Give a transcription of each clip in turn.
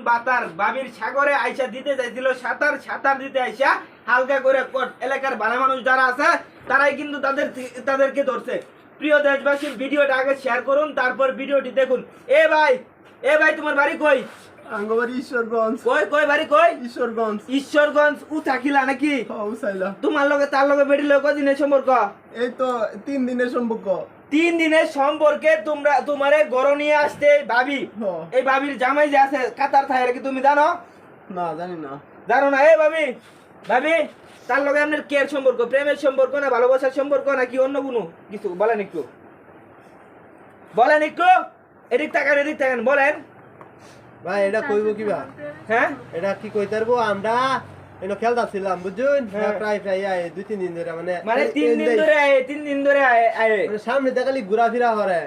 বাতার বাবির সাগরে আইসা দিতে চাইছিল সাঁতার দিতে আইসা হালকা করে এলাকার ভালো মানুষ যারা আছে তারাই কিন্তু তাদেরকে ধরছে। প্রিয় দেশবাসী, ভিডিওটা আগে শেয়ার করুন, তারপর ভিডিওটি দেখুন। এ ভাই তোমার বাড়ি কই? আঙ্গবাড়ি ঈশ্বরগঞ্জ। কই বাড়ি কই? ঈশ্বরগঞ্জ। উ থাকিলা নাকি? উসাইলা। তোমার লগে তার লগে বেড়ি লগে কদিনের সম্পর্ক? এই তো 3 দিনের সম্পর্ক। 3 দিনের সম্পর্কে তোমারে গড় নিয়ে আসতে ভাবি, এই ভাবির জামাই যে আছে কাতার থাকে কি তুমি জানো? না, জানি না। জানো না? এই ভাবি তার লগে আপনার কেয়ার সম্পর্ক, প্রেমের সম্পর্ক না ভালোবাসার সম্পর্ক নাকি অন্য কোনো কিছু? বলেন একটু এদিক তাকান বলেন ভাই এটা কইব কি ভাই? হ্যাঁ এটা কি কইতারবো? আমরা এনো খেলতাছিলাম বুঝুন, প্রায় আয় 2-3 দিন ধরে মানে 3 দিন ধরে আয় মানে সামনে দেখালি ঘোরাফেরা করে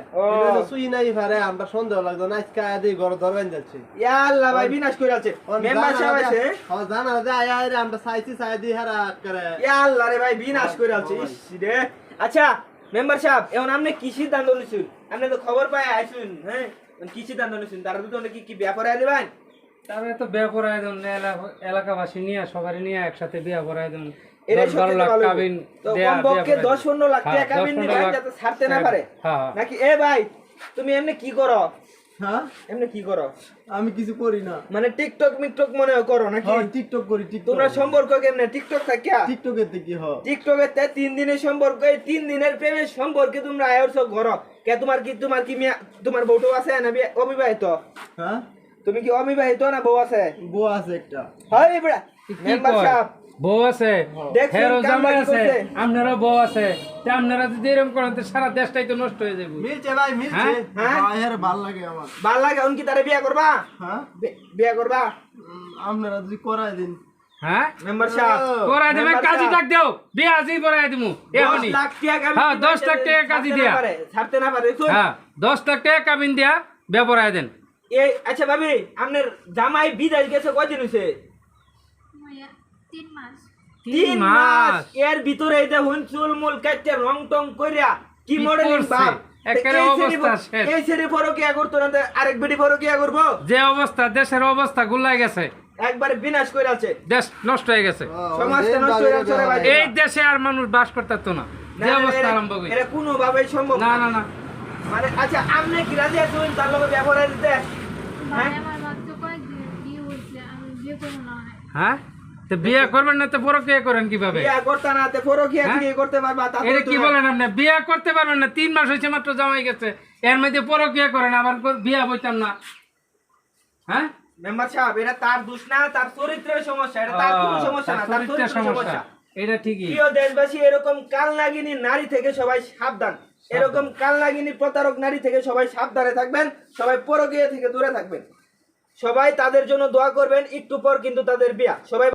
এনো সুই নাই পারে। আমরা সন্দেহ লাগতো না আজকে আদি ঘর ধরবেন যাচ্ছে। ইয়া আল্লাহ ভাই বিনাশ করে আছে মেম্বার সাহেব আছে। হ্যাঁ জানা যে আয় রে আমরা চাই দি হারা করে। ইয়া আল্লাহ রে ভাই বিনাশ করে আছে। ইস রে। আচ্ছা মেম্বার সাহেব, এখন আপনি কি সিদ্ধান্ত নিছেন? আপনি তো খবর পায় আইছুন, হ্যাঁ কি সিদ্ধান্ত নিছেন? তারা তো কি বিয়া করে দিবেন? তারপরে তো বিয়া করায় দেন, এলাকাবাসী নিয়ে সবারই নিয়ে একসাথে বিয়া করায় দেন। এর 10-12 লাখ কাবিন দেয়া, কমপক্ষে 10-15 লাখ টাকা কাবিন দিবেন যাতে ছাড়তে না পারে নাকি? এ ভাই তুমি এমনি কি করো? হ্যাঁ এমনি কি করো? আমি কিছু করি না। মানে টিকটক মিকটক মনে করো নাকি? হ্যাঁ টিকটক করি। তোমরা সম্পর্ক কেমনে টিকটক থাকিয়া? টিকটকের থেকে টিকটকের তে 3 দিনের সম্পর্ক, এই 3 দিনের প্রেমের সম্পর্কে তোমরা আয়োছো ঘর কে? তোমার কি তোমার বউটো আছে না অবিবাহিত? হ্যাঁ তুমি কি অবিবাহিত না বউ আছে? বউ আছে একটা। হয় বড়া মেম্বার সাহেব বউ আছে, হেরো জামাই আছে, আপনারও বউ আছে। তে আপনারা যদি এরকম করেন তো সারা দেশটাই তো নষ্ট হয়ে যাবে। মিলছে ভাই, মিলছে। ভাইয়ের ভালো লাগে আমার। ভালো লাগে। উনকি তারে বিয়া করবা? হ্যাঁ বিয়া করবা? আপনারা যদি করাই দিন। হ্যাঁ মেম্বার সাহেব করাই দেবেন, কাজী ডাক দাও, বিয়া আজই করাই দিমু এখনি। 10 লাখ টাকা হ্যাঁ 10 লাখ টাকা কাজী দিয়া ছাড়তে না পারে। হ্যাঁ 10 লাখ টাকা কাবিন দিয়া বিয়া করাই দেন। এই আচ্ছা ভাবি, আপনার জামাই বিদেশ গেছে কয়দিন হইছে? 3 মাস। এর ভিতরে এই যে হুন চুল মুল কাটতে রং টং কইরা কি মডেলিং বাপ একেবারে অবস্থা শেষ। এই সেরি পরো কি করতো না, আরেক বেডি পরো কি করবো? যে অবস্থা দেশের অবস্থা গুলাই গেছে, একবারে বিনাশ করে আছে, দেশ নষ্ট হয়ে গেছে, সমাজটা নষ্ট হয়ে গেছে রে ভাই। এই দেশে আর মানুষ বাস করতে তো না, যে অবস্থা আরম্ভ হইছে। এটা কোনো ভাবে সম্ভব না। মানে আচ্ছা আপনি কি রাজি আছেন তার লগে ব্যবহার দিতে? হ্যাঁ তো বিয়ে করবেন না তো পরকিয়া করেন কিভাবে? বিয়ে করতে না তে পরকিয়া কি করতে পারবা? এটা কি বলেন আপনি? বিয়ে করতে পারবেন না, 3 মাস হয়েছে মাত্র জামাই গেছে, এর মধ্যে পরকিয়া করেন, আবার বিয়ে বইতাম না? হ্যাঁ মেম্বার সাহেব, এটা তার দোষ না, তার চরিত্রের সমস্যা। এটা তার কোনো সমস্যা না, তার চরিত্রের সমস্যা। এটা ঠিকই। প্রিয় দেশবাসী, এরকম কালনাগিনী নারী থেকে সবাই সাবধান। এরকম কালনাগিনী প্রতারক নারী থেকে সবাই সাবধানে থাকবেন, সবাই পরকীয়া থেকে দূরে থাকবেন। সবাই তাদের জন্য দোয়া করবেন। একটু পর কিন্তু তাদের বিয়া। সবাই